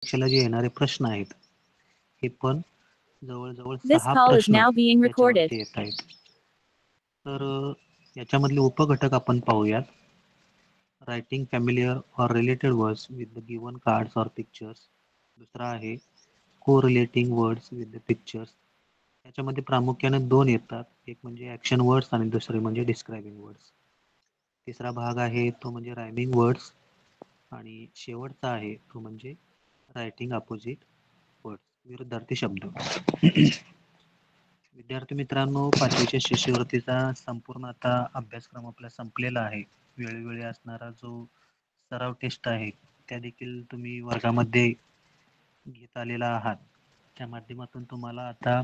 परीक्षेला जे येणारे प्रश्न आहेत, हे पण जवळ-जवळ This 6 call is प्रश्न now being recorded. याच्यावरती येत आहेत. तर याच्यामधले उपघटक आपण पाहूयात. Writing familiar or related words with the given cards or pictures. दुसरा आहे correlating words with the pictures. याच्यामध्ये प्रामुख्याने 2 येतात. एक म्हणजे ॲक्शन वर्ड्स आणि दुसरे म्हणजे डिस्क्रायबिंग वर्ड्स. तिसरा भाग आहे तो म्हणजे रायमिंग वर्ड्स आणि शेवटचा आहे तो म्हणजे रायटिंग अपोजिट वर्ड्स, विरुद्धार्थी शब्द. विद्यार्थी मित्रांनो, 5वीच्या शिष्यवृत्तीचा संपूर्ण आता अभ्यासक्रम आपला संपलेला आहे. वेळोवेळी असणारा जो सराव टेस्ट आहे त्या देखील तुम्ही वर्गामध्ये घेत आलेला आहात. त्या माध्यमातून तुम्हाला आता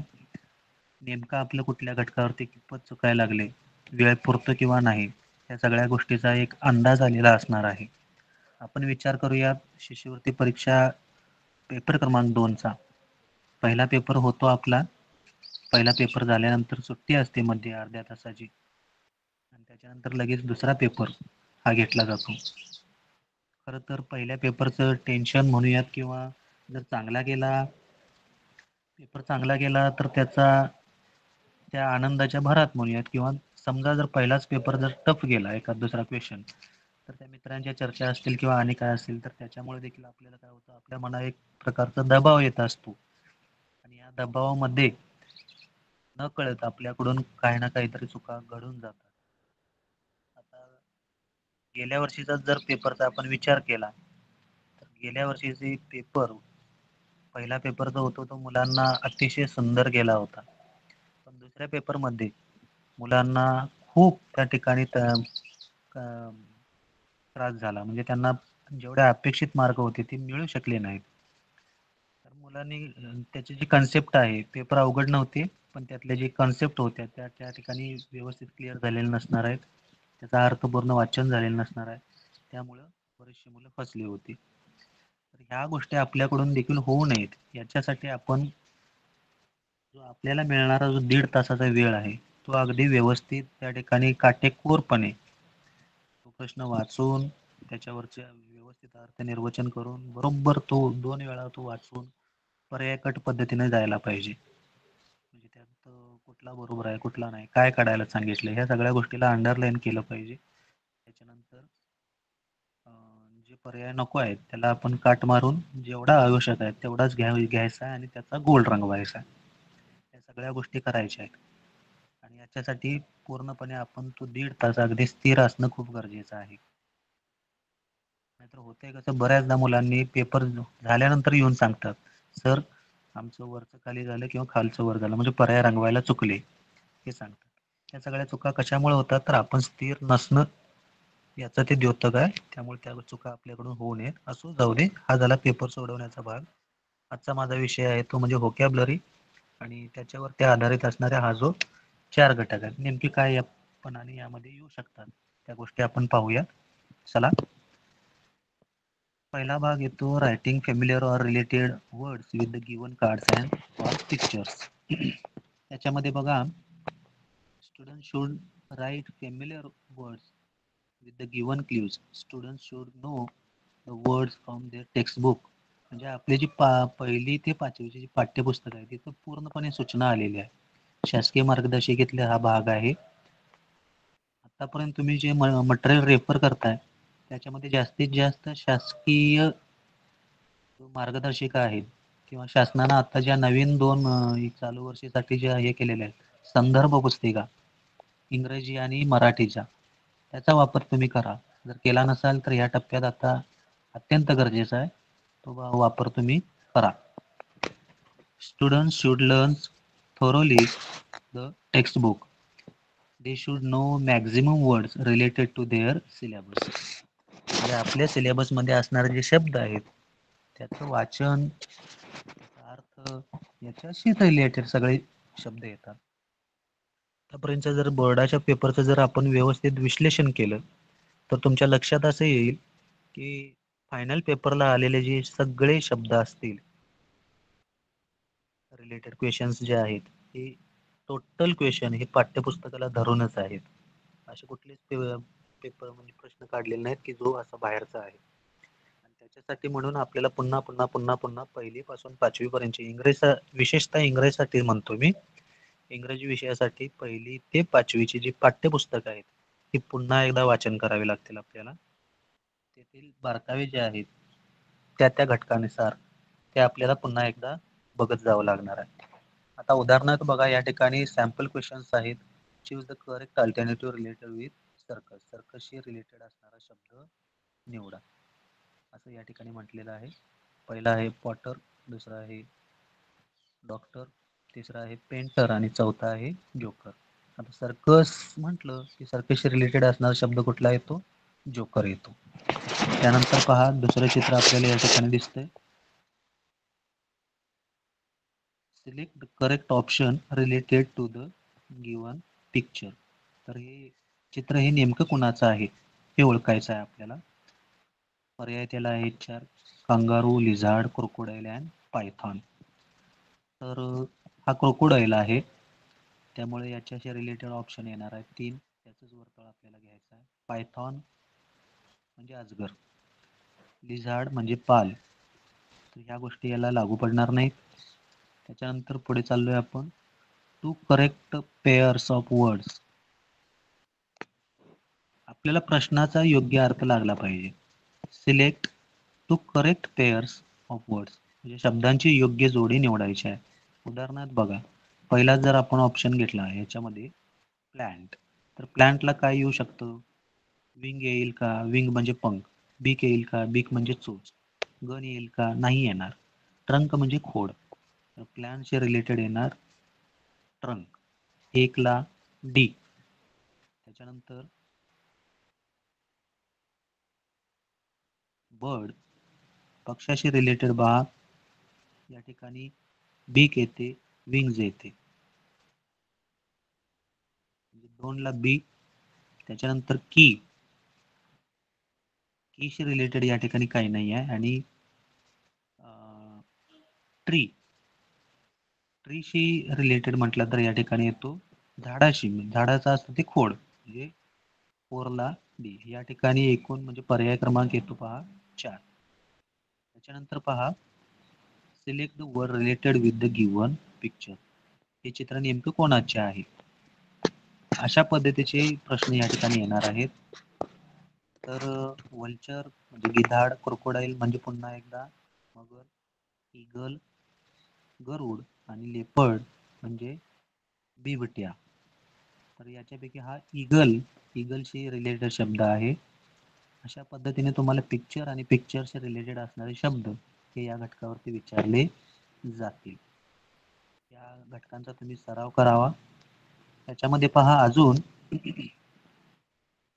नेमकं आपलं कुठल्या घटकावरती कितपत चुकायला लागले, वेळ पुरतं किंवा नाही, या सगळ्या गोष्टीचा एक अंदाज आलेला असणार आहे. आपण विचार करूयात शिष्यवृत्ती परीक्षा पेपर क्रमांक 2चा. पहिला पेपर होतो आपला. पहिला पेपर झाल्यानंतर सुट्टी असते मध्ये अर्ध्या तासाची आणि त्याच्यानंतर लगेच दुसरा पेपर हा घेतला जातो. खरं तर पहिल्या पेपरचं टेन्शन म्हणूयात किंवा जर पेपर चांगला गेला तर त्या आनंदाच्या भरात म्हणूयात, किंवा समजा जर पहिलाच पेपर जर टफ गेला, एखाद दुसरा क्वेश्चन, तर त्या मित्रांच्या चर्चा असतील किंवा आणि काय असेल तर त्याच्यामुळे देखील आपल्याला काय होतं, आपल्या मनात एक प्रकारचा दबाव येत असतो आणि या दबावामध्ये नकळत आपल्याकडून काही ना काहीतरी चुका घडून जातात. आता गेल्या वर्षीचा जर पेपरचा आपण विचार केला तर गेल्या वर्षीचे पेपर, पहिला पेपर जो होता तो मुलांना अतिशय सुंदर गेला होता. पण दुसऱ्या पेपरमध्ये मुलांना खूप त्या ठिकाणी त्रास झाला. म्हणजे त्यांना जेवढे अपेक्षित मार्क होते ते मिळू शकले नाहीत. तर मुलांनी त्याची जी कन्सेप्ट आहे, पेपर अवघड नव्हते, पण त्यातल्या जे कन्सेप्ट होत्या त्या त्या ठिकाणी व्यवस्थित क्लिअर झालेल्या नसणार आहेत. त्याचा अर्थपूर्ण वाचन झालेलं नसणार आहे. त्यामुळं बरेचशी मुलं फसली होती. तर ह्या गोष्टी आपल्याकडून देखील होऊ नयेत याच्यासाठी आपण जो आपल्याला मिळणारा जो 1.5 तासाचा वेळ आहे, तो अगदी व्यवस्थित त्या ठिकाणी काटेकोरपणे तो प्रश्न वाचून त्याच्यावरचे व्यवस्थित अर्थ निर्वचन करून बरोबर तो 2 वेळा तो वाचून पर्यायकट पद्धतीने जायला पाहिजे. म्हणजे त्यात कुठला बरोबर आहे, कुठला नाही, काय काढायला सांगितलं, ह्या सगळ्या गोष्टीला अंडरलाईन केलं पाहिजे. त्याच्यानंतर जे पर्याय नको आहेत त्याला आपण काट मारून जेवढा आवश्यक आहे तेवढाच घ्यायचा आणि त्याचा गोल रंगवायचा. या सगळ्या गोष्टी करायच्या आहेत आणि याच्यासाठी पूर्णपणे आपण तो 1.5 तास अगदी स्थिर असणं खूप गरजेचं आहे. नाहीतर होतंय कसं, बऱ्याचदा मुलांनी पेपर झाल्यानंतर येऊन सांगतात, सर आमचं वरचं खाली झालं किंवा खालचं वर झालं, म्हणजे पर्याय रंगवायला चुकले, हे सांगतात. या सगळ्या चुका कशामुळे होतात, तर आपण स्थिर नसणं याचं ते द्योतक आहे. त्यामुळे त्या चुका आपल्याकडून होऊ नयेत. असो, जाऊ दे, हा झाला पेपर सोडवण्याचा भाग. आजचा माझा विषय आहे तो म्हणजे व्होकॅब्युलरी आणि त्याच्यावर त्या आधारित असणाऱ्या हा जो 4 घटक आहेत, नेमके काय पण आणि यामध्ये येऊ शकतात त्या गोष्टी आपण पाहूया. चला, पहिला भाग येतो writing familiar or related words with the given cards and or pictures. त्याच्यामध्ये बघा, student should write familiar words with the given clues. Student should know the words from their text book. म्हणजे आपली जी 1ली ते 5वीची जी पाठ्यपुस्तक आहे तिथं पूर्णपणे सूचना आलेली आहे. शासकीय मार्गदर्शिकेतला हा भाग आहे. आतापर्यंत तुम्ही जे मटेरियल रेफर करताय त्याच्यामध्ये जास्तीत जास्त शासकीय मार्गदर्शिका आहेत किंवा शासनानं आता ज्या नवीन 2 चालू वर्षीसाठी ज्या हे केलेल्या आहेत संदर्भ पुस्तिका इंग्रजी आणि मराठीच्या, त्याचा वापर तुम्ही करा. जर केला नसाल तर या टप्प्यात आता अत्यंत गरजेचा आहे, तो वापर तुम्ही करा. Students should learn thoroughly the textbook. They should know maximum words related to their syllabus. म्हणजे आपल्या सिलेबसमध्ये असणारे जे शब्द आहेत त्याचं वाचन, त्याचा अर्थ, याच्याशी रिलेटेड सगळे शब्द येतात. आतापर्यंत जर बोर्डाच्या पेपरचं जर आपण व्यवस्थित विश्लेषण केलं तर तुमच्या लक्षात असं येईल की फायनल पेपरला आलेले जे सगळे शब्द असतील, रिलेटेड क्वेश्चन्स जे आहेत, हे टोटल क्वेश्चन हे पाठ्यपुस्तकाला धरूनच आहेत. असे कुठलेच पेपर म्हणजे प्रश्न काढलेले नाहीत की जो असा बाहेरचा आहे. आणि त्याच्यासाठी म्हणून आपल्याला पुन्हा पुन्हा पुन्हा पुन्हा पहिलीपासून 5वी पर्यंतची विशेषतः इंग्रजीसाठी म्हणतो मी. इंग्रजी विषयासाठी 1ली ते 5वीची जी पाठ्यपुस्तकं आहेत, ती पुन्हा एकदा वाचन करावी लागतील आपल्याला. तेथील बारकावे जे आहेत, त्या घटकानुसार ते आपल्याला पुन्हा एकदा बघत जावं लागणार आहे. आता उदाहरणार्थ बघा, या ठिकाणी सॅम्पल क्वेश्चन्स आहेत. Choose the correct alternative related with circus. सर्कसशी रिलेटेड असणारा शब्द निवडा, असं या ठिकाणी म्हटलेलं आहे. पहिला आहे पॉटर, दुसरा आहे डॉक्टर, तिसरा आहे पेंटर आणि चौथा आहे जोकर. आता सर्कस म्हटलं की सर्कसशी रिलेटेड असणारा शब्द कुठला येतो? जोकर येतो. त्यानंतर पहा, दुसरं चित्र आपल्याला या ठिकाणी दिसतंय. Select the correct option related to the given picture. तर हे चित्र हे नेमकं कुणाचं आहे हे ओळखायचं आहे आपल्याला. पर्याय त्याला आहेत 4: kangaroo, lizard, crocodile and Python. तर हा क्रोकोडाईल आहे, त्यामुळे याच्याशी रिलेटेड ऑप्शन येणार आहे 3. त्याचंच वर्तुळ आपल्याला घ्यायचं आहे. पायथॉन म्हणजे अजगर, लिझार्ड म्हणजे पाल, तर ह्या गोष्टी याला लागू पडणार नाहीत. त्याच्यानंतर पुढे चाललोय आपण. To correct pairs of words. आपल्याला प्रश्नाचा योग्य अर्थ लागला पाहिजे. Select to correct pairs of words, म्हणजे शब्दांची योग्य जोडी निवडायची आहे. उदाहरणार्थ बघा, पहिला जर आपण ऑप्शन घेतला याच्यामध्ये प्लांट, तर प्लांटला काय येऊ शकतं? विंग येईल का? विंग म्हणजे पंख. बीक येईल का? बीक म्हणजे चोच. गण येईल का? नाही येणार. ट्रंक म्हणजे खोड, तर प्लांटशी रिलेटेड येणार ट्रंक. एकला डी. त्याच्यानंतर बर्ड, पक्षाशी रिलेटेड पहा, या ठिकाणी बीक येते, विंग्ज येते. म्हणजे 2ला बी. त्याच्यानंतर कीशी रिलेटेड या ठिकाणी काही नाही आहे. आणि ट्रीशी रिलेटेड म्हटलं तर या ठिकाणी येतो झाडाशी, झाडाचा असतो ते खोड, म्हणजे 4ला डी. या ठिकाणी एकूण म्हणजे पर्याय क्रमांक येतो पहा 4. त्याच्यानंतर पहा, select the word related with the given picture. हे चित्र नेमकं कोणाचे आहे? अशा पद्धतीचे प्रश्न या ठिकाणी येणार आहेत. तर वल्चर म्हणजे गिधाड, क्रोकोडाईल म्हणजे पुन्हा एकदा मगर, ईगल गरुड आणि लेपर्ड म्हणजे बिबट्या. तर याच्यापैकी हा ईगलशी रिलेटेड शब्द आहे. अशा पद्धतीने तुम्हाला पिक्चर आणि पिक्चरशी रिलेटेड असणारे शब्द हे या घटकावरती विचारले जातील. या घटकांचा तुम्ही सराव करावा. त्याच्यामध्ये पहा अजून,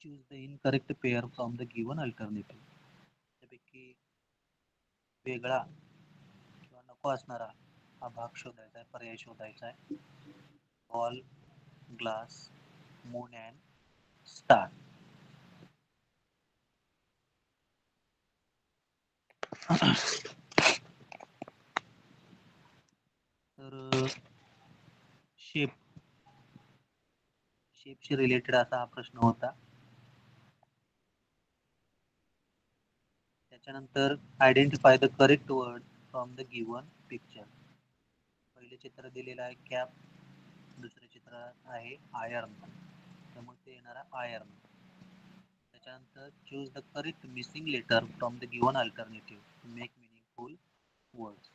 choose the incorrect pair from the given alternative. त्यापैकी वेगळा किंवा नको असणारा हा भाग शोधायचा आहे, पर्याय शोधायचा आहे. Ball, glass, moon and star. तर शेपशी रिलेटेड असा हा प्रश्न होता. त्याच्यानंतर identify the correct word from the given picture. पहिले चित्र दिलेलं आहे कॅप, दुसरे चित्र आहे आयर्न, त्यामुळे ते येणार आयर्न. त्याच्यानंतर choose the correct missing letter from the given alternative to make meaningful words.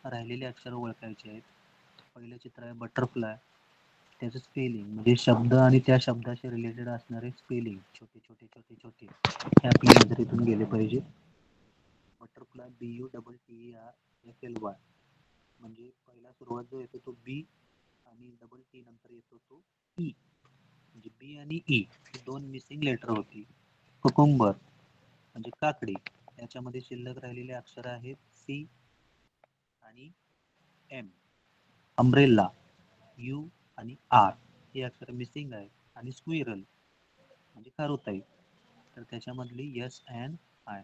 राहिलेले अक्षर ओळखायचे आहेत. पहिलं चित्र आहे बटरफ्लाय, त्याचं स्पेलिंग म्हणजे शब्द आणि त्या शब्दाशी रिलेटेड असणारे स्पेलिंग छोटे छोटे छोटे छोटे हे आपल्या नजरेतून गेले पाहिजे. बटरफ्लाय BUTTERFLY, म्हणजे पहिला सुरुवात जो येतो तो बी आणि डबल टी नंतर येतो तो ई, म्हणजे बी आणि ई ही 2 मिसिंग लेटर होती. कुकुंबर म्हणजे काकडी, याच्यामध्ये शिल्लक राहिलेले अक्षर आहेत सी आणि एम. अम्ब्रेला यू आणि आर हे अक्षर मिसिंग आहे. आणि स्क्विरल म्हणजे खारुताई, तर त्याच्यामधली एस अँड आय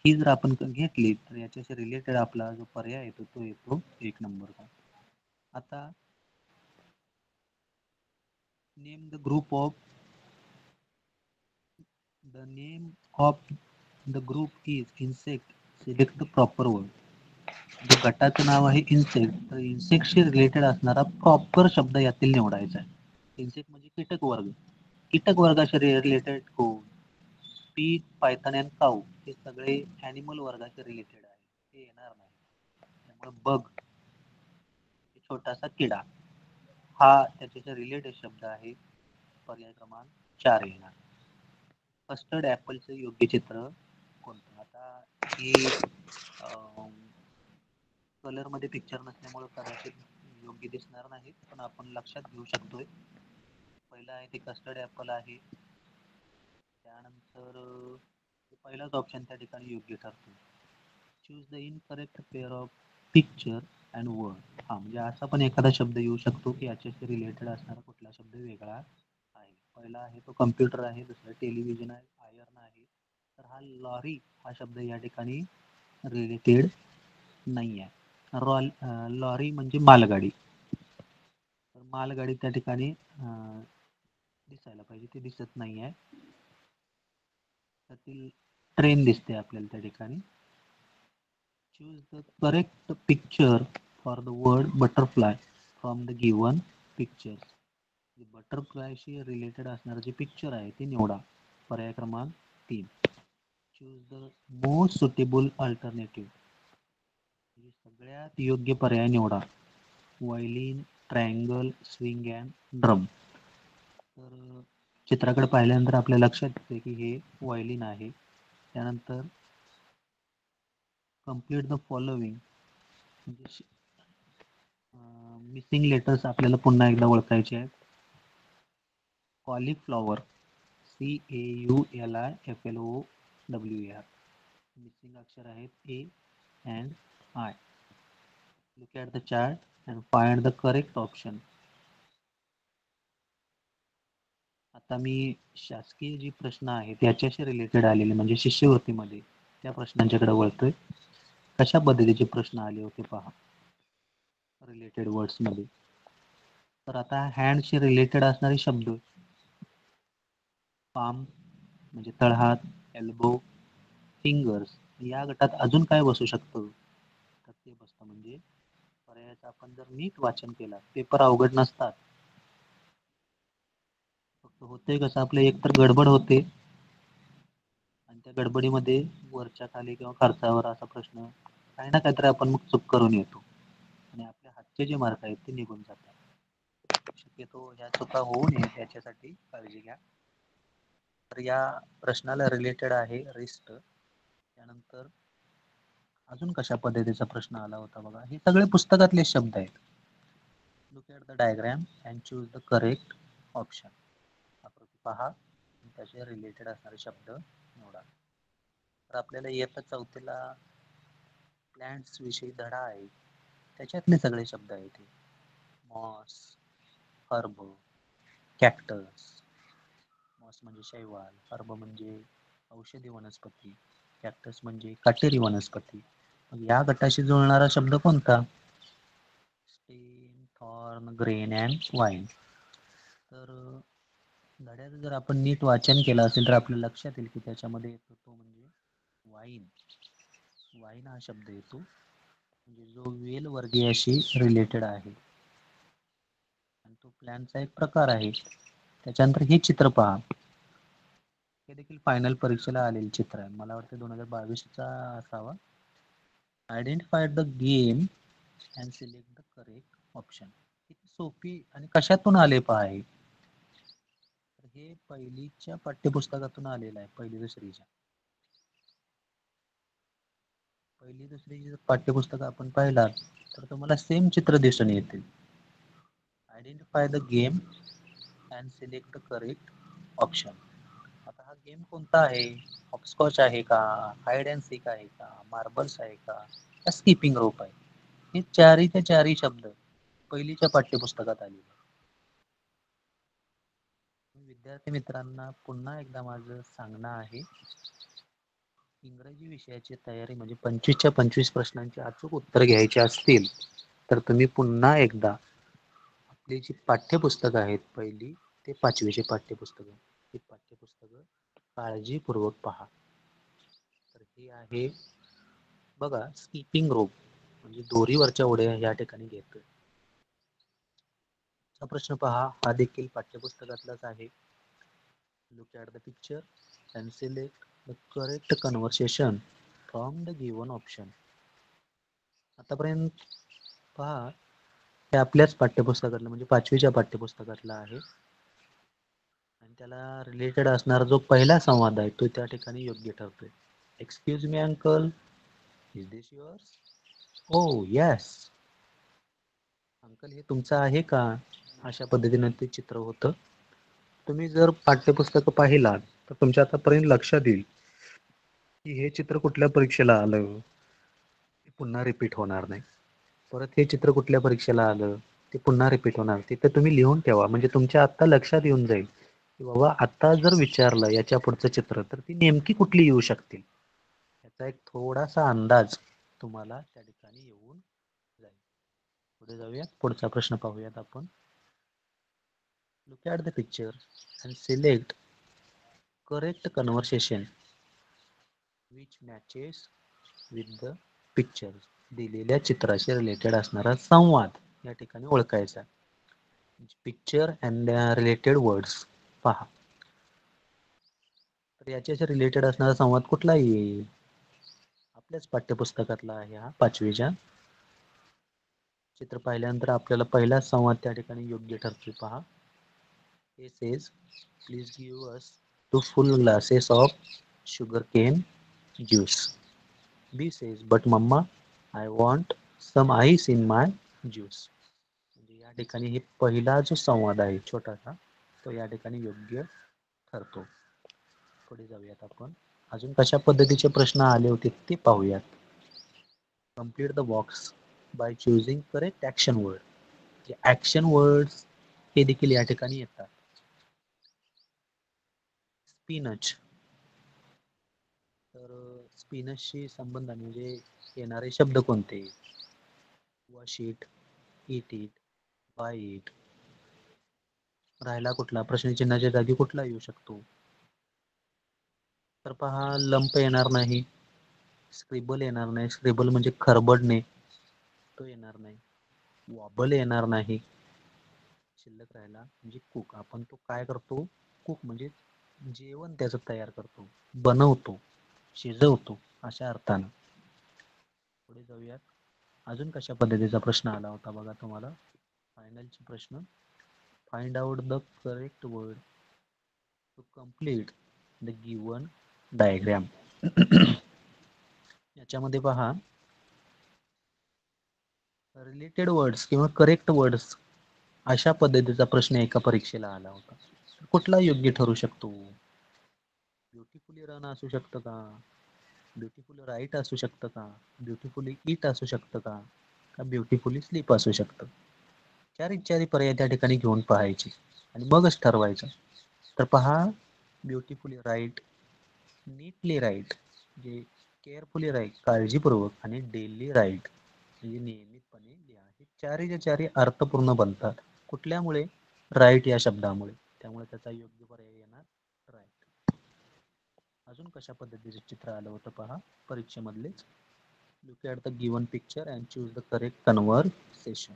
ही जर आपण घेतली तर याच्याशी रिलेटेड आपला जो पर्याय येतो तो येतो 1 नंबरचा. आता name the group of the name of the group is insect select the proper word. म्हणजे गटाचं नाव आहे इन्सेक्ट, तर इन्सेक्टशी रिलेटेड असणारा प्रॉपर शब्द यातील निवडायचा आहे. इन्सेक्ट म्हणजे कीटक वर्ग. कीटक वर्गाशी रिलेटेड कोण? पीग, पायथन अँड काऊ हे सगळे ॲनिमल वर्गाचे रिलेटेड आहे, ते येणार नाही. त्यामुळे बग छोटासा किडा हा त्याच्याशी रिलेटेड शब्द आहे. पर्याय क्रमांक 4 येणार. कस्टर्ड ॲपलचं योग्य चित्र कोणतं? आता ही कलरमध्ये पिक्चर नसल्यामुळे कदाचित योग्य दिसणार नाही, पण आपण लक्षात घेऊ शकतोय. पहिलं आहे ते कस्टर्ड ॲपल आहे. त्यानंतर पहिलाच ऑप्शन त्या ठिकाणी योग्य ठरतो. Choose the incorrect pair of picture and word. हा म्हणजे असा पण एखादा शब्द येऊ शकतो की याच्याशी रिलेटेड असणारा कुठला शब्द वेगळा आहे. पहिला आहे तो कम्प्युटर आहे, दुसरा टेलिव्हिजन आहे, आयर्न आहे. तर हा लॉरी हा शब्द या ठिकाणी रिलेटेड नाही आहे. लॉरी म्हणजे मालगाडी, तर मालगाडी त्या ठिकाणी दिसायला पाहिजे, ते दिसत नाही आहे. त्यातील ट्रेन दिसते आपल्याला त्या ठिकाणी. Choose the correct picture for the word butterfly from the given picture. बटरफ्लायशी रिलेटेड असणारं जे पिक्चर आहे ते निवडा. पर्याय क्रमांक 3. Choose the most suitable alternative. सगळ्यात योग्य पर्याय निवडा. Violin, triangle, swing and drum. तर चित्राकडे पाहिल्यानंतर आपल्या लक्षात येते की हे व्हायलिन आहे. त्यानंतर कंप्लीट द फॉलोविंग म्हणजे मिसिंग लेटर्स आपल्याला पुन्हा एकदा ओळखायचे आहेत. Cauliflower, CAULIFLOWER. मिसिंग अक्षर आहेत A and I. Look at the chart and find the correct option. आता मी शासकीय जी प्रश्न आहेत याच्याशी रिलेटेड आलेले म्हणजे शिष्यवृत्तीमध्ये त्या प्रश्नांच्याकडे वळतोय. कशा पद्धतीचे प्रश्न आले होते पहा रिलेटेड वर्ड्समध्ये. तर आता हँडशी रिलेटेड असणारे शब्द पाम म्हणजे तळहात, एल्बो, फिंगर्स या गटात अजून काय बसू शकतं? तर ते बसतं म्हणजे पर्यायाचं आपण जर नीट वाचन केलं, पेपर अवघड नसतात. फक्त होते कसं आपलं एकतर गडबड होते आणि त्या गडबडीमध्ये वरच्या खाली किंवा खर्चावर असा प्रश्न काही ना काहीतरी आपण मग चूक करून येतो आणि आपल्या हातचे जे मार्क आहेत ते निघून जातात. शक्यतो ह्या चुका होऊ नये याच्यासाठी काळजी घ्या. तर या प्रश्नाला रिलेटेड आहे रिस्ट. त्यानंतर अजून कशा पद्धतीचा प्रश्न आला होता बघा. हे सगळे पुस्तकातले शब्द आहेत. Look at the diagram and choose the correct option. आकृती पहा त्याचे रिलेटेड असणारे शब्द निवडा. तर आपल्याला इयत्ता 4थीला प्लांट्स विषयी धडा आहे, त्याच्यातले सगळे शब्द आहेत. MOS, herb, cactus. मॉस म्हणजे शैवाल, हर्ब म्हणजे औषधी वनस्पती, कॅक्टस म्हणजे काटेरी वनस्पती. मग या गटाशी जुळणारा शब्द कोणता? Stem, thorn, grain and wine. तर धड्याचं जर आपण नीट वाचन केलं असेल तर आपल्या लक्षात येईल की त्याच्यामध्ये येतो तो म्हणजे वाईन. वाईन हा शब्द येतो म्हणजे जो वेल वर्गीयाशी रिलेटेड आहे आणि तो प्लॅनचा एक प्रकार आहे. त्याच्यानंतर हे चित्र पहा. हे देखील फायनल परीक्षेला आलेले चित्र आहे. मला वाटतं 2022चा असावा. Identify the game and select the correct option. किती सोपी आणि कशातून आले पहा हे. हे पहिलीच्या पाठ्यपुस्तकातून आलेलं आहे. पहिली दुसरीच्या पहिली दुसरीची जर पाठ्यपुस्तक आपण पाहिलात तर तुम्हाला सेम चित्र दिसून येतील. Identify the game and select the correct option. आता हा गेम कोणता आहे? हॉपस्कॉच आहे का, हाईड अँड सीक आहे का, मार्बल्स आहे का स्किपिंग रोप आहे? हे चारीच्या चारी शब्द पहिलीच्या पाठ्यपुस्तकात आलेले. विद्यार्थी मित्रांना पुन्हा एकदा माझं सांगणं आहे, इंग्रजी विषयाची तयारी म्हणजे 25च्या 25 प्रश्नांची अचूक उत्तर घ्यायची असतील तर तुम्ही पुन्हा एकदा आपली जी पाठ्यपुस्तकं आहेत पहिली ते 5वीचे पाठ्यपुस्तकं ही पाठ्यपुस्तकं काळजीपूर्वक पहा. तर ही आहे बघा, स्किपिंग रोप म्हणजे दोरीवरच्या उड्या या ठिकाणी घेतोय. हा प्रश्न पहा, हा देखील पाठ्यपुस्तकातलाच आहे. Look at the picture and select the correct conversation from the given option. आतापर्यंत पहा, हे आपल्याच पाठ्यपुस्तकातलं म्हणजे 5वीच्या पाठ्यपुस्तकातलं आहे आणि त्याला रिलेटेड असणारा जो पहिला संवाद आहे तो त्या ठिकाणी योग्य ठरतोय. Excuse me uncle, is this yours? Oh yes. Uncle, हे तुमचं आहे का? अशा पद्धतीनं ते चित्र होतं. तुम्ही जर पाठ्यपुस्तक पाहिलात तर तुमच्या आतापर्यंत लक्षात येईल की हे चित्र कुठल्या परीक्षेला आलं, ते पुन्हा रिपीट होणार नाही. परत हे चित्र कुठल्या परीक्षेला आलं, ते पुन्हा रिपीट होणार. तिथं तुम्ही लिहून ठेवा, म्हणजे तुमच्या आत्ता लक्षात येऊन जाईल की बाबा आता जर विचारलं याच्या पुढचं चित्र तर ती नेमकी कुठली येऊ शकतील. याचा एक थोडासा अंदाज तुम्हाला त्या ठिकाणी येऊन जाईल. पुढे जाऊयात, पुढचा प्रश्न पाहूयात आपण. Look at the picture and select correct conversation which matches with the picture. दिलेल्या चित्राशी रिलेटेड असणारा संवाद या ठिकाणी ओळखायचा. पिक्चर अँड रिलेटेड वर्ड्स पहा, तर याच्याशी रिलेटेड असणारा संवाद कुठला येईल? आपल्याच पाठ्यपुस्तकातला आहे हा, 5वीच्या. चित्र पाहिल्यानंतर आपल्याला पहिलाच संवाद त्या ठिकाणी योग्य ठरतोय. पहा, A says please give us 2 full glasses of sugarcane juice. B says but mama I want some ice in my juice. म्हणजे या ठिकाणी हे पहिला जो संवाद आहे छोटासा तो या ठिकाणी योग्य ठरतो. पुढे जाऊयात आपण. अजून कशा पद्धतीचे प्रश्न आले होते ते पाहूयात. Complete the box by choosing correct action word. Action words हे देखील या ठिकाणी येतात. स्पिनच, तर स्पिनचशी संबंध म्हणजे येणारे शब्द कोणते? Wash it, eat it, buy it. राहिला कुठला? प्रश्नचिन्हाच्या जागी कुठला येऊ शकतो? तर पहा, लंप येणार नाही, स्क्रिबल येणार नाही, स्क्रिबल म्हणजे खरबडणे, तो येणार नाही. वॉबल येणार नाही. शिल्लक राहिला म्हणजे कुक. आपण तो काय करतो? कुक म्हणजे जेवण त्याचं तयार करतो, बनवतो, शिजवतो अशा अर्थानं. पुढे जाऊयात. अजून कशा पद्धतीचा प्रश्न आला होता बघा तुम्हाला. फायनलचे प्रश्न. Find out the correct word to complete the given diagram. याच्यामध्ये पहा, रिलेटेड वर्ड्स किंवा करेक्ट वर्ड्स अशा पद्धतीचा प्रश्न एका परीक्षेला आला होता. कुठला योग्य ठरू शकतो? ब्युटिफुली रन असू शकतं का? ब्युटिफुली राईट असू शकतं का? ब्युटिफुली ईट असू शकतं का? का ब्युटिफुली स्लीप असू शकतं? चारी पर्याय त्या ठिकाणी घेऊन पाहायचे आणि मगच ठरवायचं. तर पहा, ब्युटिफुली राईट, नीटली राईट म्हणजे केअरफुली राईट काळजीपूर्वक, आणि डेली राईट म्हणजे नियमितपणे लिहा. हे चारी अर्थपूर्ण बनतात. कुठल्यामुळे? राईट या शब्दामुळे. त्यामुळे त्याचा योग्य पर्याय येणार राईट. अजून कशा पद्धतीचे चित्र आलं होतं पहा परीक्षेमधलेच. Look at the given picture and choose the correct conversation.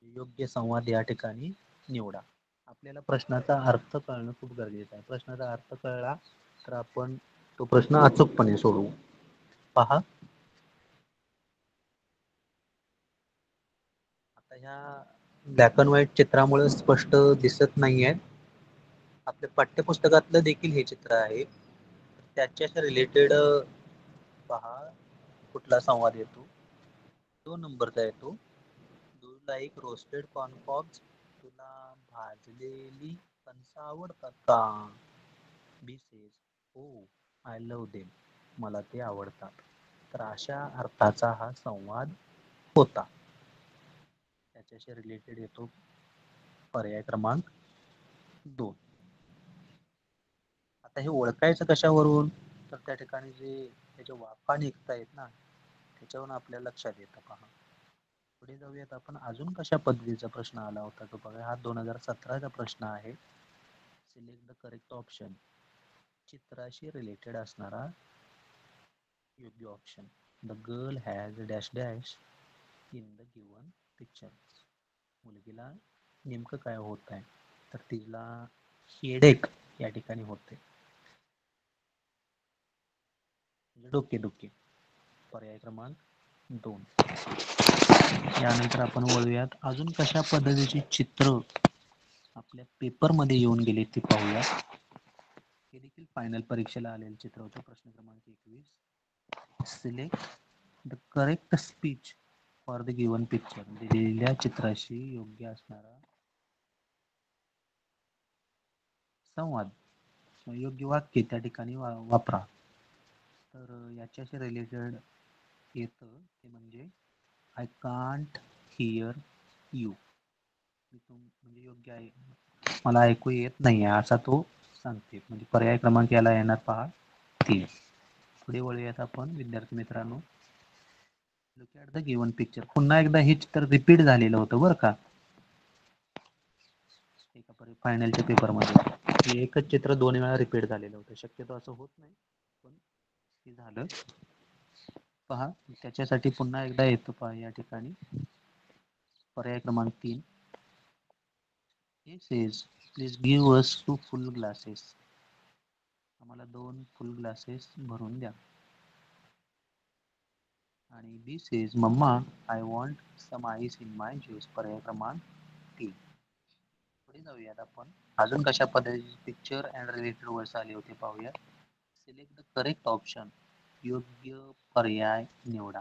योग्य संवाद या ठिकाणी निवडा. आपल्याला प्रश्नाचा अर्थ कळणं खूप गरजेचं आहे. प्रश्नाचा अर्थ कळला तर आपण तो प्रश्न अचूकपणे सोडवू. पहा, आता ह्या ब्लॅक अँड व्हाईट चित्रामुळे स्पष्ट दिसत नाहीये. आपल्या पाठ्यपुस्तकातलं देखील हे चित्र आहे. त्याच्याशी रिलेटेड पहा कुठला संवाद येतो. 2 नंबरचा येतो. Do like roasted corncobs? तुला भाजलेली कणसं आवडतात का? बी सेज हो, आय लव्ह देम. मला ते आवडतात. तर अशा अर्थाचा हा संवाद होता. त्याच्याशी रिलेटेड येतो पर्याय क्रमांक 2. आता हे ओळखायचं कशावरून? तर त्या ठिकाणी जे त्याच्या वाफा निघतायत ना, त्याच्यावरून आपल्या लक्षात येतं. पहा, पुढे जाऊयात आपण. अजून कशा पद्धतीचा प्रश्न आला होता तो बघा. हा 2017चा प्रश्न आहे. Select the correct option. Chitrashi related असणारा योग्य option. The girl has dash dash in the given picture. मुलगीला नेमकं काय होत आहे, तर तिला हेडेक या ठिकाणी होते, म्हणजे डोकेदुखी. पर्याय क्रमांक 2. यानंतर आपण वळूयात अजून कशा पद्धतीचे चित्र आपल्या पेपरमध्ये येऊन गेले ते पाहूया. हे देखील फायनल परीक्षेला आलेले चित्र होते. प्रश्न क्रमांक 21. Select the correct speech for the given picture. दिलेल्या चित्राशी योग्य असणारा संवाद, योग्य वाक्य त्या ठिकाणी वापरा. तर याच्याशी रिलेटेड येतं ते म्हणजे आय कांट हिअर यू. म्हणजे योग्य आहे, मला ऐकू येत नाही आहे असा तो सांगते. म्हणजे पर्याय क्रमांक याला येणार पहा 3. पुढे वळूयात आपण विद्यार्थी मित्रांनो. Look at the given picture. पुन्हा एकदा हे चित्र रिपीट झालेलं होतं बरं का एका फायनलच्या पेपरमध्ये. एकच चित्र 2 वेळा रिपीट झालेलं होतं. शक्यतो असं होत नाही, पण हे झालं. पहा त्याच्यासाठी पुन्हा एकदा येतो पहा या ठिकाणी पर्याय क्रमांक 3. A says please give us 2 full glasses. आम्हाला 2 फुल ग्लासेस भरून द्या. आणि B says mama I want some ice in my juice. पर्याय क्रमांक 3. पुढे जाऊयात आपण अजून कशा पद्धतीचे पिक्चर अँड रिलेटेड वर्ड्स आले होते पाहूया. Select the correct option. योग्य पर्याय निवडा.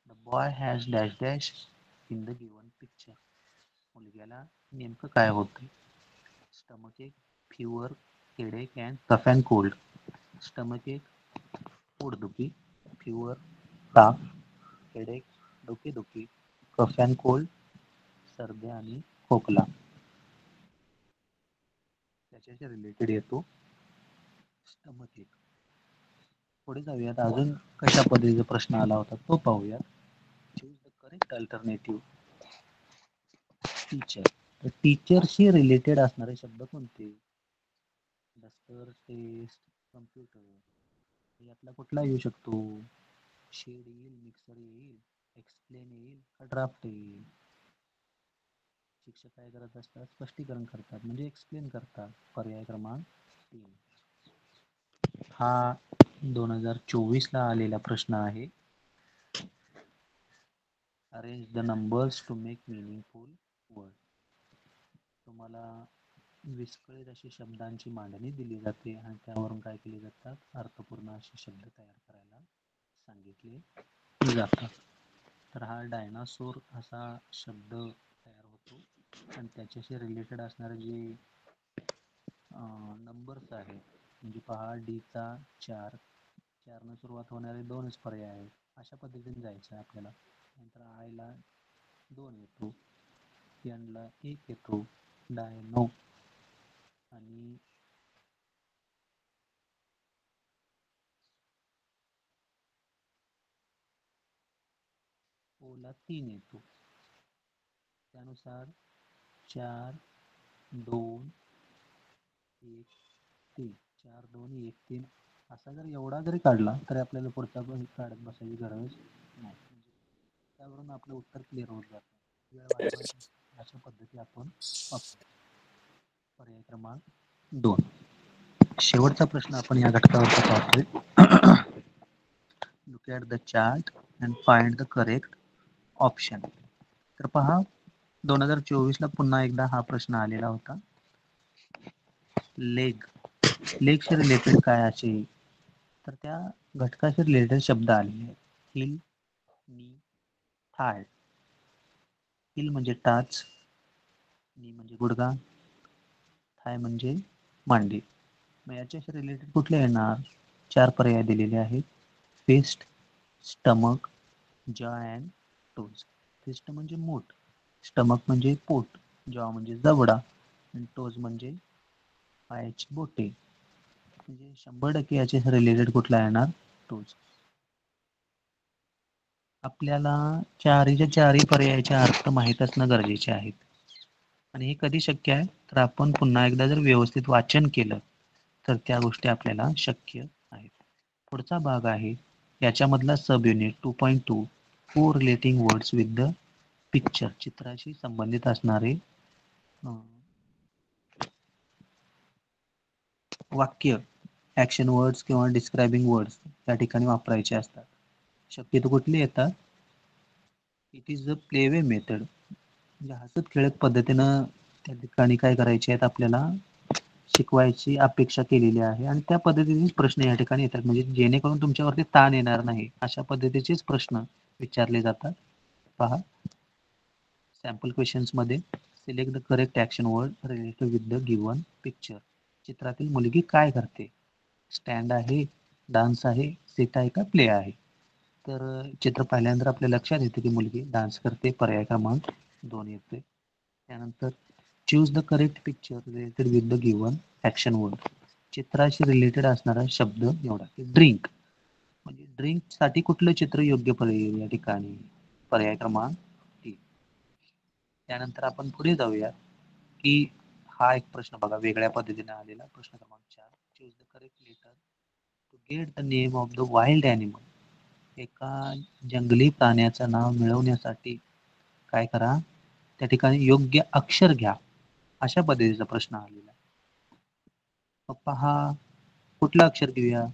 The boy has dash dash in the given picture. मुलग्याला नेमकं काय होतं. Stomach ache, fever, headache and cough and cold. Stomach ache, पोटदुखी, फीवर, ताप, हेडेक, डोकेदुखी, कफ अँड कोल्ड, सर्दी आणि खोकला. त्याच्याशी रिलेटेड येतो स्टमक एक. पुढे जाऊयात अजून कशा पद्धतीचा प्रश्न आला होता तो पाहूयात. Choose the correct alternative. Teacher. तर टीचरशी रिलेटेड असणारे शब्द कोणते. Duster, test, computer. यातला कुठला येऊ शकतो. शेड येईल, मिक्सर येईल, एक्सप्लेन येईल का ड्राफ्ट येईल. शिक्षक काय करत असतात, स्पष्टीकरण करतात म्हणजे एक्सप्लेन करतात. पर्याय क्रमांक 3. हा 2024ला आलेला प्रश्न आहे. Arrange the numbers to make meaningful word. तुम्हाला विस्कळीत अशी शब्दांची मांडणी दिली जाते आणि त्यावरून काय केले जातात, अर्थपूर्ण असे शब्द तयार करायला सांगितले जातात. तर हा डायनासोर असा शब्द तयार होतो आणि त्याच्याशी रिलेटेड असणारे जे नंबर्स आहेत म्हणजे पहा डीचा 4, 4 सुरुवात होणारे 2च पर्याय आहेत. अशा पद्धतीने जायचं आहे आपल्याला. नंतर आयला 2 येतो, एनला 1 येतो, डायनो आणि ओला 3 येतो. त्यानुसार 4, 2, 1, 3. 4, 2, 1, 3 असा जर एवढा जरी काढला तरी आपल्याला पुढचा पण काढत बसायची गरज नाही. त्यावरून आपलं उत्तर क्लिअर होत जातं. वेळ वाचवायची अशा पद्धती आपण वापरू. पर्याय क्रमांक 2. शेवटचा प्रश्न आपण या घटकावरचा पाहतोय. Look at the chart and find the correct option. तर पहा 2024ला पुन्हा एकदा हा प्रश्न आलेला होता. लेगशी रिलेटेड काय असेल, तर त्या घटकाशी रिलेटेड शब्द आलेले आहेत. हिल, नी, थाय. हिल म्हणजे टाच, नी म्हणजे गुडघा, थाय म्हणजे मांडी. मग याच्याशी रिलेटेड कुठले येणार. 4 पर्याय दिलेले आहेत. फिस्ट, स्टमक, जॉ अँड टोज. फिस्ट म्हणजे मूठ, स्टमक म्हणजे पोट, जॉ म्हणजे जबडा आणि टोज म्हणजे पायाची बोटे. म्हणजे 100% याचे रिलेटेड कुठला येणार, टोज. आपल्याला चारीच्या चारही पर्यायाचे अर्थ माहीत असणं गरजेचे आहेत. आणि हे कधी शक्य आहे, तर आपण पुन्हा एकदा जर व्यवस्थित वाचन केलं तर त्या गोष्टी आपल्याला शक्य आहेत. पुढचा भाग आहे याच्यामधला सब युनिट 2.2 को relating words with the picture, Chitrashi संबंधित असणारे वाक्य, ॲक्शन वर्ड्स किंवा डिस्क्रायबिंग वर्ड्स त्या ठिकाणी वापरायचे असतात. शक्यतो कुठली येतात? It is a playway method, म्हणजे हसत खेळत पद्धतीनं त्या ठिकाणी काय करायचे आहेत आपल्याला शिकवायची अपेक्षा केलेली आहे आणि त्या पद्धतीनेच प्रश्न या ठिकाणी येतात, म्हणजे जेणेकरून तुमच्यावरती ताण येणार नाही अशा पद्धतीचेच प्रश्न विचारले जातात. पहा सॅम्पल क्वेश्चन्स मध्ये select the correct action word related with the given picture. चित्रातील मुलगी काय करते? स्टँड आहे, डान्स आहे, सिट आहे का प्ले आहे? तर चित्र पाहिल्यानंतर आपल्या लक्षात येते की मुलगी डान्स करते, पर्याय क्रमांक 2 येते. त्यानंतर choose the correct picture related with the given action word. Chitrashi related असणारा शब्द निवडा. ड्रिंक, म्हणजे ड्रिंक साठी कुठलं चित्र योग्य पर्याय या ठिकाणी? पर्याय क्रमांक 3. त्यानंतर आपण पुढे जाऊया की हा एक प्रश्न बघा वेगळ्या पद्धतीने आलेला. प्रश्न क्रमांक 4. Choose the correct letter to get the name of the wild animal. एका जंगली प्राण्याचं नाव मिळवण्यासाठी काय करा? त्या ठिकाणी योग्य अक्षर घ्या. अशा पद्धतीचा प्रश्न आलेला. पहा कुठलं अक्षर घेऊया?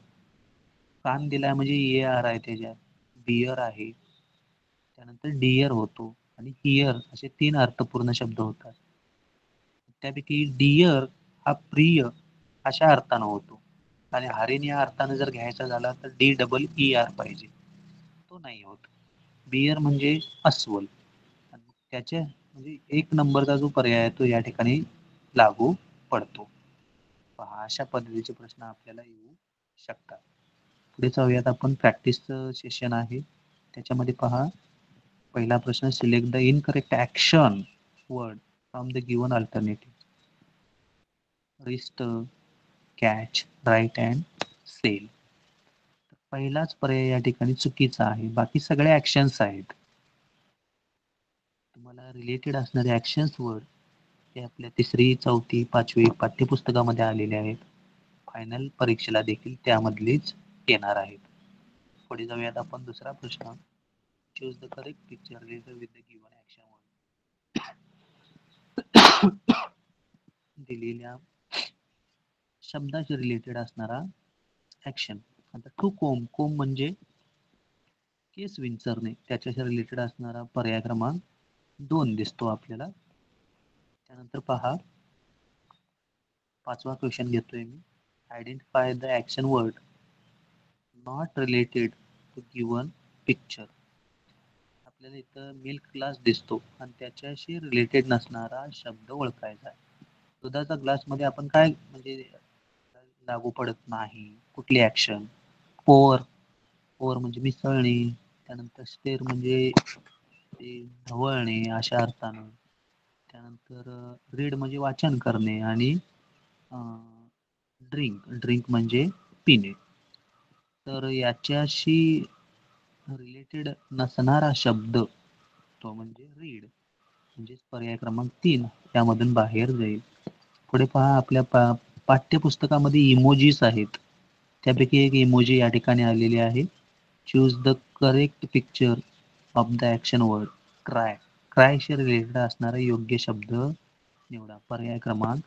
कान दिलाय म्हणजे ए आर आहे त्याच्यात, बियर आहे, त्यानंतर डिअर होतो आणि हिअर असे 3 अर्थपूर्ण शब्द होतात. त्यापैकी डिअर हा प्रिय अशा अर्थानं होतो आणि हरिण या अर्थानं जर घ्यायचा झाला तर DEER पाहिजे, तो नाही होत. बियर म्हणजे अस्वल, आणि त्याच्या म्हणजे 1 नंबरचा जो पर्याय आहे तो या ठिकाणी लागू पडतो. पहा अशा पद्धतीचे प्रश्न आपल्याला येऊ शकतात. पुढे जाऊयात आपण. प्रॅक्टिसचं सेशन आहे त्याच्यामध्ये पहा पहिला प्रश्न select the incorrect action word from the given alternative. Wrist, catch, write and sell. पहिलाच पर्याय या ठिकाणी चुकीचा आहे, बाकी सगळे ॲक्शन्स आहेत. तुम्हाला रिलेटेड असणारे ॲक्शन्स वर्ड हे आपल्या 3री, 4थी, 5वी पाठ्यपुस्तकामध्ये आलेले आहेत. फायनल परीक्षेला देखील त्यामधलीच येणार आहेत. पुढे जाऊयात आपण. दुसरा प्रश्न choose the correct picture related with the given action word. दिलेल्या शब्दाशी रिलेटेड असणारा ॲक्शन. आता टू कोम, कोम म्हणजे केस विंचरणे, त्याच्याशी रिलेटेड असणारा पर्याय क्रमांक 2 दिसतो आपल्याला. त्यानंतर पहा 5वा क्वेश्चन घेतोय मी. Identify the action word not related to given picture. आपल्याला इथं मिल्क ग्लास दिसतो आणि त्याच्याशी रिलेटेड नसणारा शब्द ओळखायचा आहे. दुधाचा ग्लास मध्ये आपण काय म्हणजे लागू पडत नाही, कुठली ॲक्शन? पोर, पोर म्हणजे मिसळणे, त्यानंतर स्टेर म्हणजे ते ढवळणे अशा अर्थानं, त्यानंतर रीड म्हणजे वाचन करणे आणि ड्रिंक, ड्रिंक म्हणजे पिणे. तर याच्याशी रिलेटेड नसणारा शब्द तो म्हणजे रीड, म्हणजेच पर्याय क्रमांक 3 त्यामधून बाहेर जाईल. पुढे पहा आपल्या पाठ्यपुस्तकामध्ये इमोजीस आहेत, त्यापैकी एक इमोजी या ठिकाणी आलेली आहे. Choose the correct picture of the action word cry. क्रायशी रिलेटेड असणारा योग्य शब्द निवडा. पर्याय क्रमांक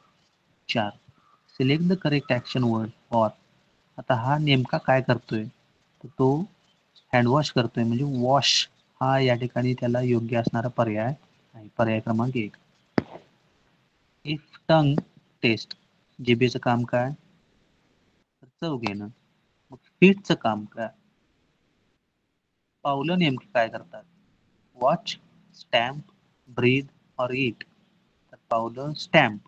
4. Select the correct action word for. आता हा नेमका काय करतोय? तर तो हँडवॉश करतोय, म्हणजे वॉश हा या ठिकाणी त्याला योग्य असणारा पर्याय आहे. पर्याय क्रमांक 1. इफ टंग टेस्ट, जिभेचं काम काय? तर चव घेणं. मग फीटचं काम काय? पावलं नेमकी काय करतात? वॉच, स्टॅम्प, ब्रीद ऑर ईट. तर पावलं स्टॅम्प,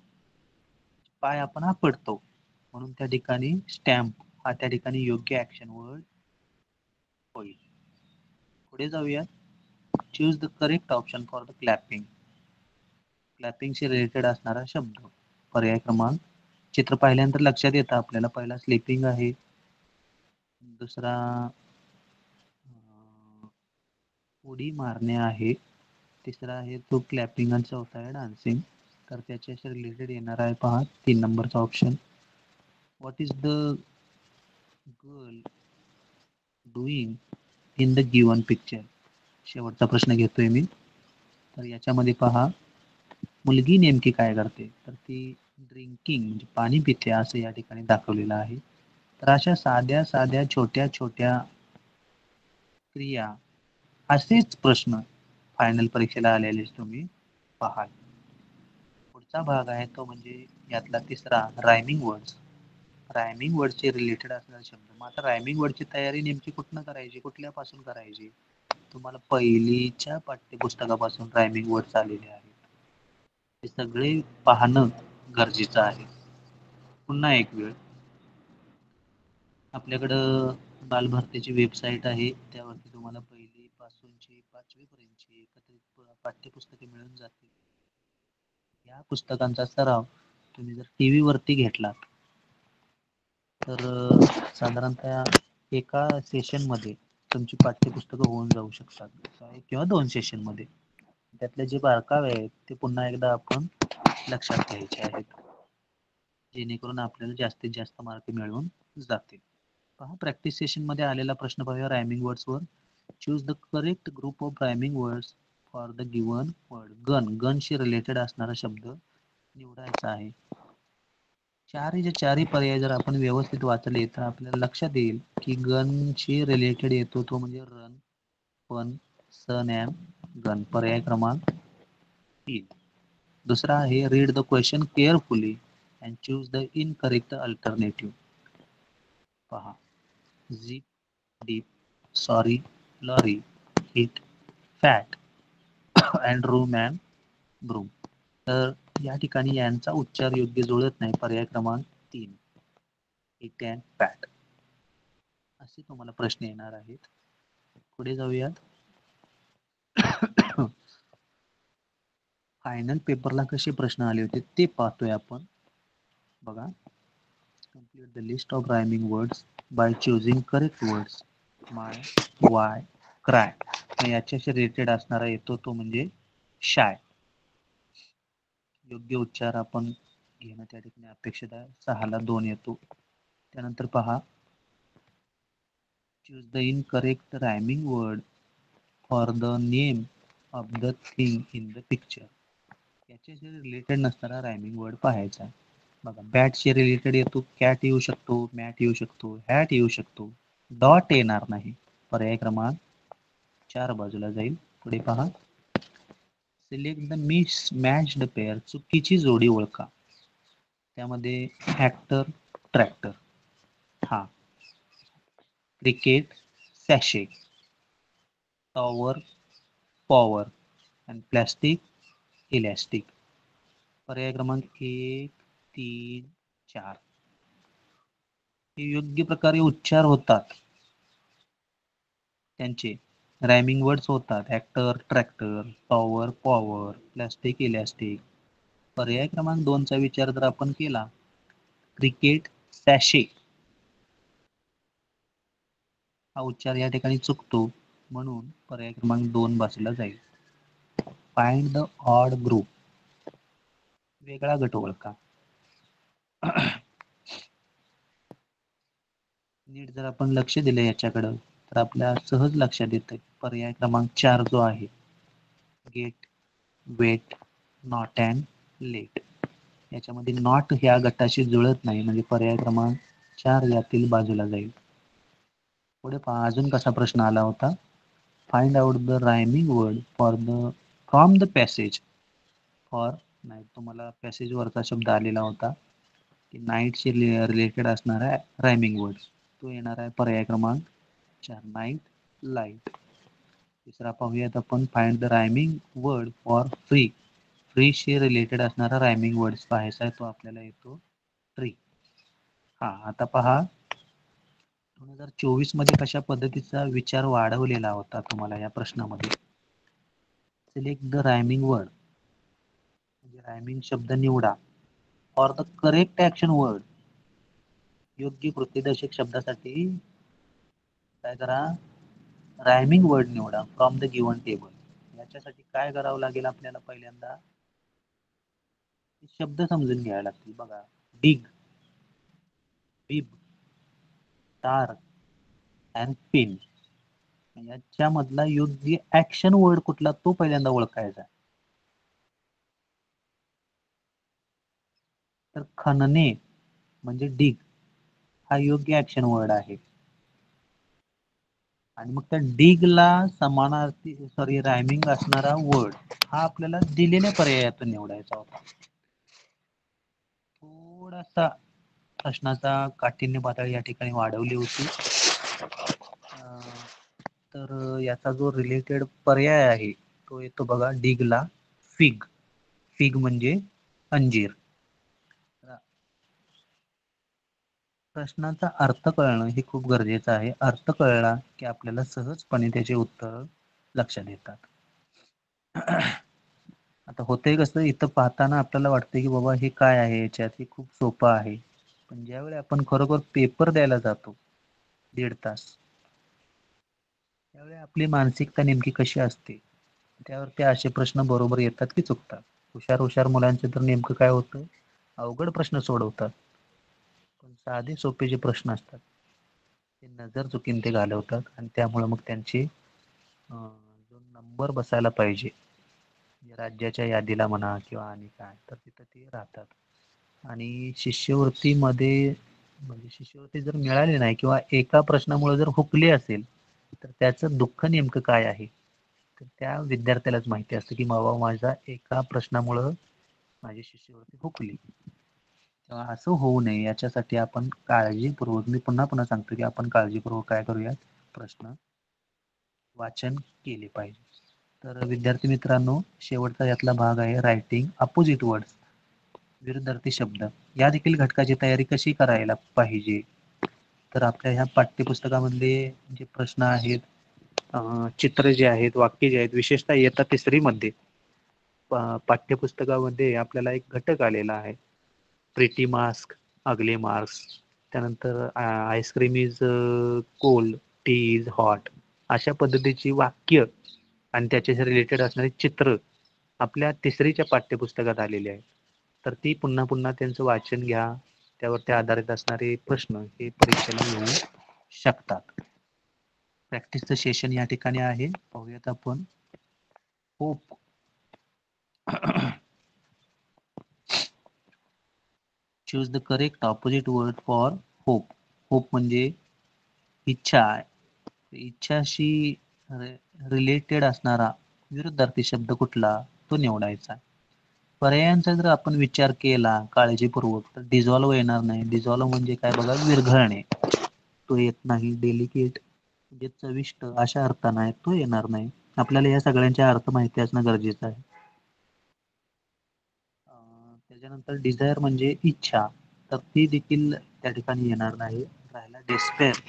पाय आपण आपटतो म्हणून त्या ठिकाणी स्टॅम्प हा त्या ठिकाणी योग्य ॲक्शन वर्ड होईल. पुढे जाऊया. Choose the correct option for the clapping. क्लॅपिंगशी रिलेटेड असणारा शब्द. पर्याय क्रमांक, चित्र पाहिल्यानंतर लक्षात येतं आपल्याला. पहिला स्लीपिंग आहे, दुसरा उडी मारणे आहे, तिसरा आहे तो क्लॅपिंग आणि चौथा आहे डान्सिंग. तर त्याच्याशी रिलेटेड येणार आहे पहा 3 नंबरचा option. What is the girl doing in the given picture. शेवटचा प्रश्न घेतोय मी. तर याच्यामध्ये पहा, मुलगी नेमकी काय करते, तर ती ड्रिंकिंग म्हणजे पाणी पिते असं या ठिकाणी दाखवलेलं आहे. तर अशा साध्या साध्या छोट्या छोट्या क्रिया, असेच प्रश्न फायनल परीक्षेला आलेले तुम्ही पाहाल. पुढचा भाग आहे तो म्हणजे यातला तिसरा, रायमिंग वर्ड्स. रायमिंग वर्डचे रिलेटेड असणारे शब्द. मग आता रायमिंग वर्डची तयारी नेमकी कुठनं करायची, कुठल्यापासून करायची? तुम्हाला पहिलीच्या पाठ्यपुस्तकापासून रायमिंग वर्ड्स आलेले आहेत, हे सगळे पाहणं गरजेचं आहे. पुन्हा एक वेळ, आपल्याकडं बालभारतीची वेबसाईट आहे, त्यावरती तुम्हाला पहिली पासूनची 5वी पर्यंतची एकत्रित पाठ्यपुस्तके मिळून जातील. या पुस्तकांचा सराव तुम्ही जर टी व्ही वरती घेतलात तर साधारणतः एका सेशन मध्ये तुमची पाठ्यपुस्तकं होऊन जाऊ शकतात, किंवा 2 सेशन मध्ये. त्यातले जे बारकावे आहेत ते पुन्हा एकदा आपण लक्षात घ्यायचे आहेत, जेणेकरून आपल्याला जास्तीत जास्त मार्क मिळवून जातील. पहा, प्रॅक्टिस सेशन मध्ये आलेला प्रश्न पाहूया रायमिंग वर्ड्स वर. Choose the correct group of rhyming words for the given word. गनशी रिलेटेड असणारा शब्द निवडायचा आहे. चारही चारही पर्याय जर आपण व्यवस्थित वाचले तर आपल्याला लक्षात येईल की गनशी रिलेटेड येतो तो म्हणजे run, fun, sun and gun. पर्याय क्रमांक 3. दुसरा आहे, read the question carefully and choose the incorrect alternative. पहा, zip, deep, sorry, lorry, hit, fat and room and broom. तर या ठिकाणी यांचा उच्चार योग्य जुळत नाही. पर्याय क्रमांक 3, हिट अँड फॅट. असे तुम्हाला प्रश्न येणार आहेत. पुढे जाऊयात. फायनल पेपरला कसे प्रश्न आले होते ते पाहतोय आपण. बघा, complete the list of rhyming words by choosing correct words. My, Y, cry याच्याशी रिलेटेड असणारा येतो तो म्हणजे शाय. योग्य उच्चार आपण घेणं त्या ठिकाणी अपेक्षित आहे. 6ला 2 येतो. त्यानंतर पहा, choose the incorrect rhyming word for the name of the thing in the picture. याच्याशी रिलेटेड नसणारा रायमिंग वर्ड पाहायचा. बघा, बॅटशी रिलेटेड येतो, कॅट येऊ शकतो, मॅट येऊ शकतो, हॅट येऊ शकतो, डॉट येणार नाही. पर्याय क्रमांक 4 बाजूला जाईल. पुढे पहा, select the miss matched pair. चुकीची जोडी ओळखा. त्यामध्ये ऍक्टर, ट्रॅक्टर, हा, क्रिकेट, सॅशे, टॉवर, पॉवर आणि प्लॅस्टिक, इलॅस्टिक. पर्याय क्रमांक 1, 3, 4 हे योग्य प्रकारे उच्चार होतात, त्यांचे रायमिंग वर्ड्स होतात. Actor, tractor, tower, power, plastic, elastic. पर्याय क्रमांक 2 चा विचार जर आपण केला, क्रिकेट, सॅशे, हा उच्चार या ठिकाणी चुकतो, म्हणून पर्याय क्रमांक 2 बाजूला जाईल. Find the odd group. वेगळा गट ओळखा. नीट जर आपण लक्ष दिलं याच्याकडं तर आपल्या सहज लक्षात येतं. पर्याय क्रमांक 4 जो आहे, get, wet, not and let. याच्यामध्ये नॉट ह्या गटाशी जुळत नाही, म्हणजे पर्याय क्रमांक 4 यातील बाजूला जाईल. पुढे पहा, अजून कसा प्रश्न आला होता. Find out the rhyming word for the from the passage for night. तुम्हाला पॅसेज वरचा शब्द आलेला होता की नाईटशी रिलेटेड असणारा रायमिंग वर्ड, तो येणार आहे पर्याय क्रमांक 4, नाईट, लाईट. तिसरा पाहूयात आपण, find the rhyming word for free. फ्रीशी रिलेटेड असणारा रायमिंग वर्ड्स पाहायचा आहे, तो आपल्याला येतो ट्री. हा, आता पहा, 2024 मध्ये कशा पद्धतीचा विचार वाढवलेला होता तुम्हाला या प्रश्नामध्ये. सिलेक्ट द रायमिंग वर्ड, म्हणजे रायमिंग शब्द निवडा, for the correct action word. योग्य कृतीदर्शक शब्दासाठी काय करा, रायमिंग वर्ड निवडा फ्रॉम द गिवन टेबल. याच्यासाठी काय करावं लागेल आपल्याला, पहिल्यांदा शब्द समजून घ्यावे लागतील. बघा, डिग, बिब, तार, अँड पिन. याच्यामधला योग्य ऍक्शन वर्ड कुठला तो पहिल्यांदा ओळखायचा. तर खणणे म्हणजे डिग हा योग्य ऍक्शन वर्ड आहे. आणि मग त्या डिगला समानार्थी रायमिंग असणारा वर्ड हा आपल्याला दिलेल्या पर्यायातून निवडायचा होता. थोडासा प्रश्नाचा काठिण्य पातळी या ठिकाणी वाढवली होती. तर याचा जो रिलेटेड पर्याय आहे तो येतो बघा डिगला फिग. फिग म्हणजे अंजीर. प्रश्नाचा अर्थ कळणं हे खूप गरजेचं आहे. अर्थ कळला की आपल्याला सहजपणे त्याचे उत्तर लक्षात येतात. आता होतंय कसं, इथं पाहताना आपल्याला वाटतं की बाबा हे काय आहे, याच्यात हे खूप सोपं आहे. पण ज्यावेळी आपण खरोखर पेपर द्यायला जातो 1.5 तास, त्यावेळी आपली मानसिकता नेमकी कशी असते, त्यावरती असे प्रश्न बरोबर येतात की चुकतात. हुशार मुलांचे तर नेमकं काय होतं, अवघड प्रश्न सोडवतात. पण साधे सोपे जे प्रश्न असतात ते नजर चुकीन ते घालवतात आणि त्यामुळे मग त्यांचे जो नंबर बसायला पाहिजे राज्याच्या यादीला म्हणा किंवा आणि काय, तर तिथं ते राहतात. आणि शिष्यवृत्तीमध्ये म्हणजे शिष्यवृत्ती जर मिळाली नाही किंवा एका प्रश्नामुळे जर हुकली असेल तर त्याचं दुःख नेमकं काय आहे, तर त्या विद्यार्थ्यालाच माहिती असतं की बाबा माझा एका प्रश्नामुळं माझी शिष्यवृत्ती हुकली. तेव्हा असं होऊ नये याच्यासाठी आपण काळजीपूर्वक, मी पुन्हा पुन्हा सांगतो की आपण काळजीपूर्वक काय करूयात, प्रश्न वाचन केले पाहिजे. तर विद्यार्थी मित्रांनो, शेवटचा यातला भाग आहे रायटिंग अपोजिट वर्ड्स, विरुद्धार्थी शब्द. या देखील घटकाची तयारी कशी करायला पाहिजे, तर आपल्या ह्या पाठ्यपुस्तकामधले जे प्रश्न आहेत, चित्र जे आहेत, वाक्य जे आहेत, विशेषतः इयत्ता 3री मध्ये पाठ्यपुस्तकामध्ये आपल्याला एक घटक आलेला आहे, प्रिटी मास्क, अगले मार्क्स. त्यानंतर ice cream is cold, T is hot. अशा पद्धतीची वाक्य आणि त्याच्याशी रिलेटेड असणारे चित्र आपल्या 3रीच्या पाठ्यपुस्तकात आलेले आहेत. तर ती पुन्हा पुन्हा त्यांचं वाचन घ्या. त्यावरती आधारित असणारे प्रश्न हे परीक्षेला येऊ शकतात. प्रॅक्टिसचं सेशन या ठिकाणी आहे. पाहूयात आपण. Hope. Choose the correct opposite word for hope. Hope म्हणजे इच्छा आहे. इच्छाशी रिलेटेड असणारा विरुद्धार्थी शब्द कुठला तो निवडायचा. पर्यायांचा जर आपण विचार केला काळजीपूर्वक तर डिझॉल्व्ह येणार नाही. डिझॉल्व्ह म्हणजे काय बघा, विरघळणे, तो येत नाही. डेलिकेट म्हणजे चविष्ट अशा अर्थानं आहे, तो येणार नाही. आपल्याला या सगळ्यांचे अर्थ माहिती असणं गरजेचं आहे. त्याच्यानंतर डिझायर म्हणजे इच्छा, तर ती देखील त्या ठिकाणी येणार नाही. राहिला डिस्पेअर,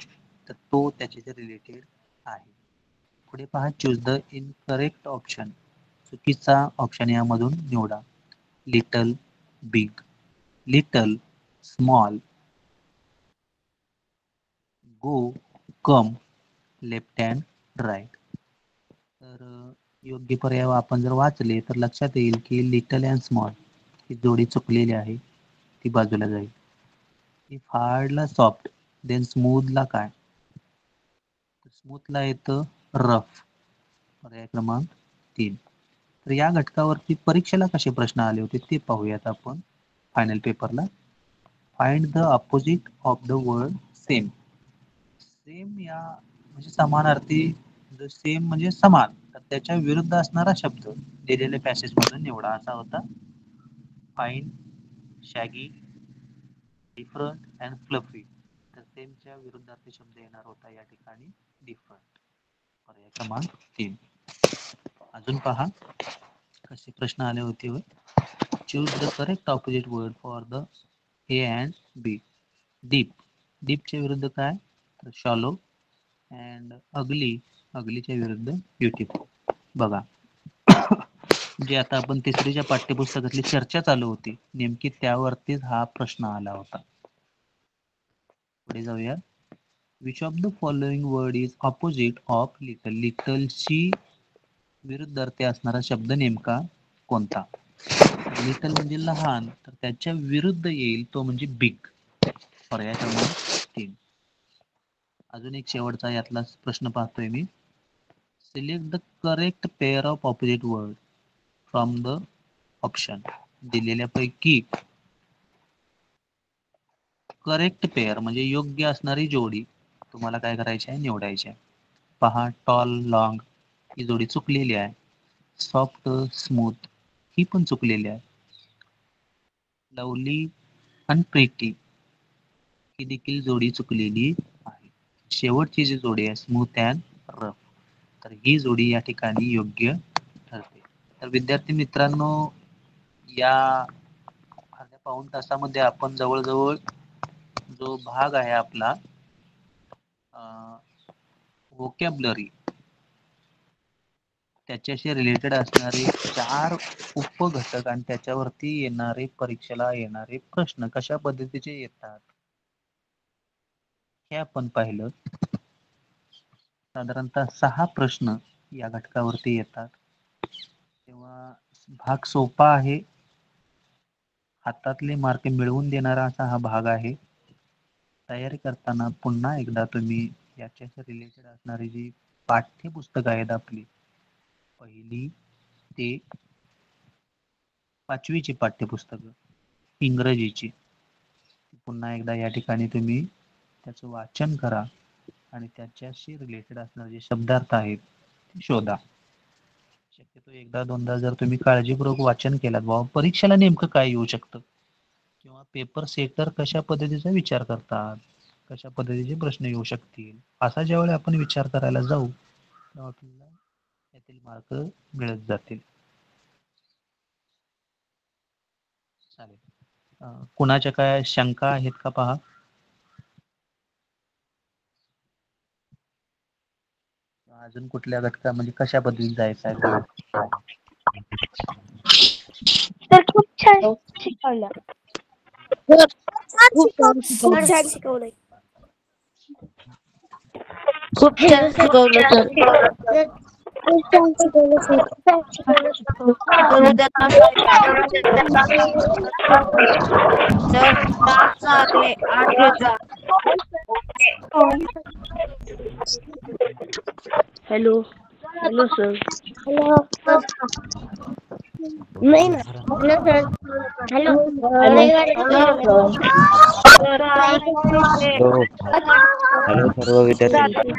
तर तो त्याच्या रिलेटेड आहे. पुढे पहा, चूज द इनकरेक्ट ऑप्शन. चुकीचा ऑप्शन यामधून निवडा. Little, big. Little, small. Go, come, left and right. तर योग्य पर्याय आपण जर वाचले तर लक्षात येईल की लिटल अँड स्मॉल ही जोडी चुकलेली आहे, ती बाजूला जाईल. इफ हार्डला सॉफ्ट, देन स्मूथला काय, स्मूथला येतं रफ. पर्याय क्रमांक 3. तर या घटकावरती परीक्षेला कसे प्रश्न आले होते ते पाहूयात आपण फायनल पेपरला. Find the opposite of the word same. Same या म्हणजे समानार्थी, जो सेम म्हणजे समान, तर त्याच्या विरुद्ध असणारा शब्द दिलेल्या पॅसेज मधून निवडा, असा होता. Fine, shaggy, different and fluffy. तर सेमच्या विरुद्धार्थी शब्द येणार होता या ठिकाणी डिफरंट. पर्याय क्रमांक 3. अजून पहा कसे प्रश्न आले होते. Choose the correct opposite word for the A and B. Deep, डीपच्या विरुद्ध काय, तर शॉलो. अँड अगली, अगलीच्या विरुद्ध ब्युटिफुल. बघा, जे आता आपण 3रीच्या पाठ्यपुस्तकातली चर्चा चालू होती नेमकी त्यावरतीच हा प्रश्न आला होता. पुढे जाऊया. Which of the following word is opposite of little. लिटलची विरुद्धार्थी असणारा शब्द नेमका कोणता. लिटल म्हणजे लहान, तर त्याच्या विरुद्ध येईल तो म्हणजे बिग. पर्याय क्रमांक 3. अजून एक शेवटचा यातला प्रश्न पाहतोय मी. Select the correct pair of opposite word from the option. दिलेल्यापैकी करेक्ट पेअर म्हणजे योग्य असणारी जोडी तुम्हाला काय करायची आहे, निवडायची आहे. पहा, टॉल लॉंग ही जोडी चुकलेली आहे. सॉफ्ट स्मूथ ही पण चुकलेली आहे. लवली आणि प्रिटी ही देखील जोडी चुकलेली आहे. शेवटची जी जोडी आहे स्मूथ अँड रफ, तर ही जोडी या ठिकाणी योग्य ठरते. तर विद्यार्थी मित्रांनो, या अर्ध्या पाऊण तासामध्ये आपण जवळजवळ जो भाग आहे आपला व्होकॅब्युलरी त्याच्याशी रिलेटेड असणारे 4 उपघटक आणि त्याच्यावरती येणारे परीक्षेला येणारे प्रश्न कशा पद्धतीचे येतात हे आपण पाहिलं. साधारणतः 6 प्रश्न या घटकावरती येतात. तेव्हा भाग सोपा आहे, हातातले मार्क मिळवून देणारा असा हा भाग आहे. तयारी करताना पुन्हा एकदा तुम्ही याच्याशी रिलेटेड असणारी जी पाठ्यपुस्तकं आहेत आपली 1ली ते 5वीची पाठ्यपुस्तकं इंग्रजीची, पुन्हा एकदा या ठिकाणी तुम्ही त्याचं वाचन करा आणि त्याच्याशी रिलेटेड असणारे जे शब्दार्थ आहेत ते शोधा. शक्यतो एकदा दोनदा जर तुम्ही काळजीपूर्वक वाचन केलात, बाबा परीक्षेला नेमकं काय येऊ शकतं किंवा पेपर सेटर कशा पद्धतीचा विचार करतात, कशा पद्धतीचे प्रश्न येऊ शकतील, असा ज्यावेळी आपण विचार करायला जाऊ तेव्हा आपल्याला यातील मार्क मिळत जातील. चालेल. कुणाच्या काय शंका आहेत का पहा. अजून कुठल्या घटका म्हणजे कशा पद्धतीने जायचं आहे पुढे. तर खूप छान शिकवलं. खूप छान शिकवलंय. खूप छान शिकवलं सर. खूप छान शिकवलं सर 8 घेतला. Hello hello sir. हॅलो नाही ना. Hello sir. हॅलो हॅलो सर्व विद्यार्थी.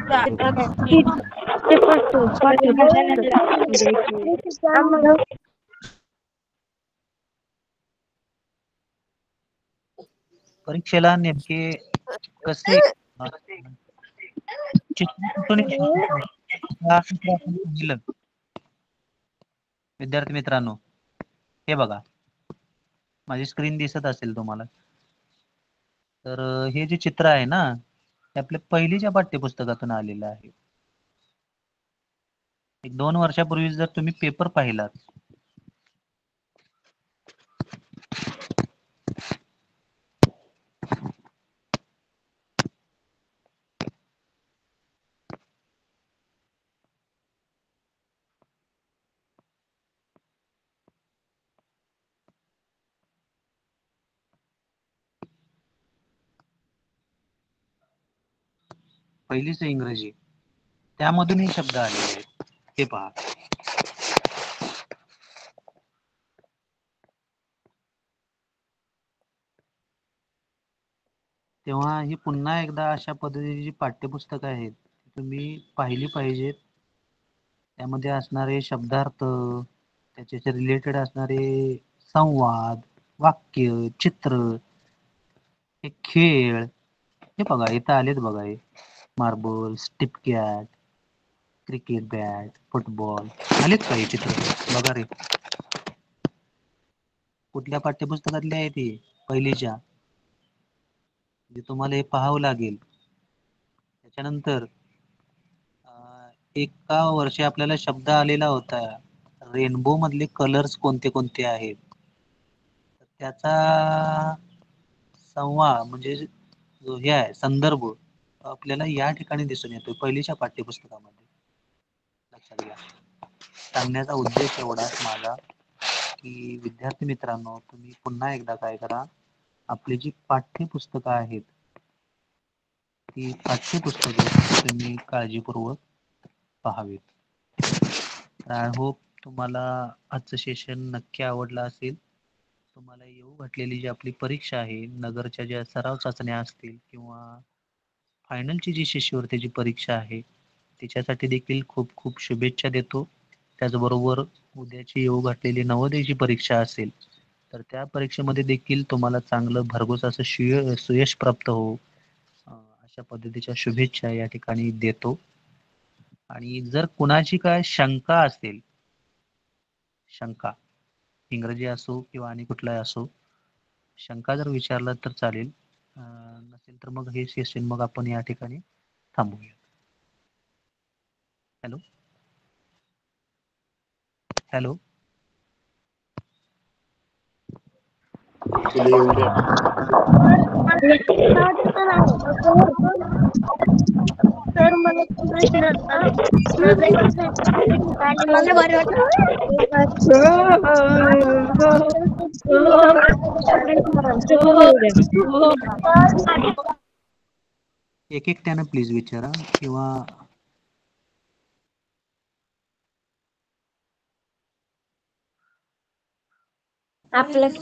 परीक्षेला नेमके कसे विद्यार्थी मित्रांनो, हे बघा, माझी स्क्रीन दिसत असेल तुम्हाला. तर हे जे चित्र आहे ना, ते आपल्या पहिलीच्या पाठ्यपुस्तकातून आलेलं आहे. 1-2 वर्षापूर्वी जर तुम्ही पेपर पाहिलात पहिलीच इंग्रजी, त्यामधून हे शब्द आलेले आहेत. हे पहा. तेव्हा ही पुन्हा एकदा अशा पद्धतीची जी पाठ्यपुस्तकं आहेत तुम्ही पाहिली पाहिजेत. त्यामध्ये असणारे शब्दार्थ, त्याच्याशी रिलेटेड असणारे संवाद, वाक्य, चित्र, हे खेळ, हे बघा इथं आलेत बघा. हे मार्बल, स्टिपकॅट, क्रिकेट बॅट, फुटबॉल आलेत का हे चित्र. बघा रे, कुठल्या पाठ्यपुस्तकातले आहे ते, पहिलीच्या. म्हणजे तुम्हाला हे पाहावं लागेल. त्याच्यानंतर एका वर्षी आपल्याला शब्द आलेला होता, रेनबो मधले कलर्स कोणते कोणते आहेत. त्याचा संवाद म्हणजे जो हे आहे संदर्भ आपल्याला या ठिकाणी दिसून येतोय पहिलीच्या पाठ्यपुस्तकामध्ये. लक्षात घ्या. सांगण्याचा उद्देश एवढाच माझा की विद्यार्थी मित्रांनो, तुम्ही पुन्हा एकदा काय करा, आपली जी पाठ्यपुस्तकं आहेत ती 500 पुस्तके तुम्ही काळजीपूर्वक पाहावीत. तर आय होप तुम्हाला आजचं सेशन नक्की आवडलं असेल. तुम्हाला येऊ घातलेली जी आपली परीक्षा आहे, नगरच्या ज्या सराव चाचण्या असतील किंवा फायनलची जी शिष्यवृत्तीची परीक्षा आहे, तिच्यासाठी देखील खूप खूप शुभेच्छा देतो. त्याचबरोबर उद्याची येऊ घातलेली नवोदयची परीक्षा असेल, तर त्या परीक्षेमध्ये देखील तुम्हाला चांगलं भरघोस असं सुयश प्राप्त हो, अशा पद्धतीच्या शुभेच्छा या ठिकाणी देतो. आणि जर कुणाची काय शंका असेल, शंका इंग्रजी असो किंवा आणि कुठलाही असो, शंका जर विचारला तर चालेल. नसेल तर मग हे सेशन मग आपण या ठिकाणी थांबूया. हॅलो हॅलो सर मला प्रश्न मला बरं वाटतं. एक एक त्यानं प्लीज विचारा किंवा आपलं तर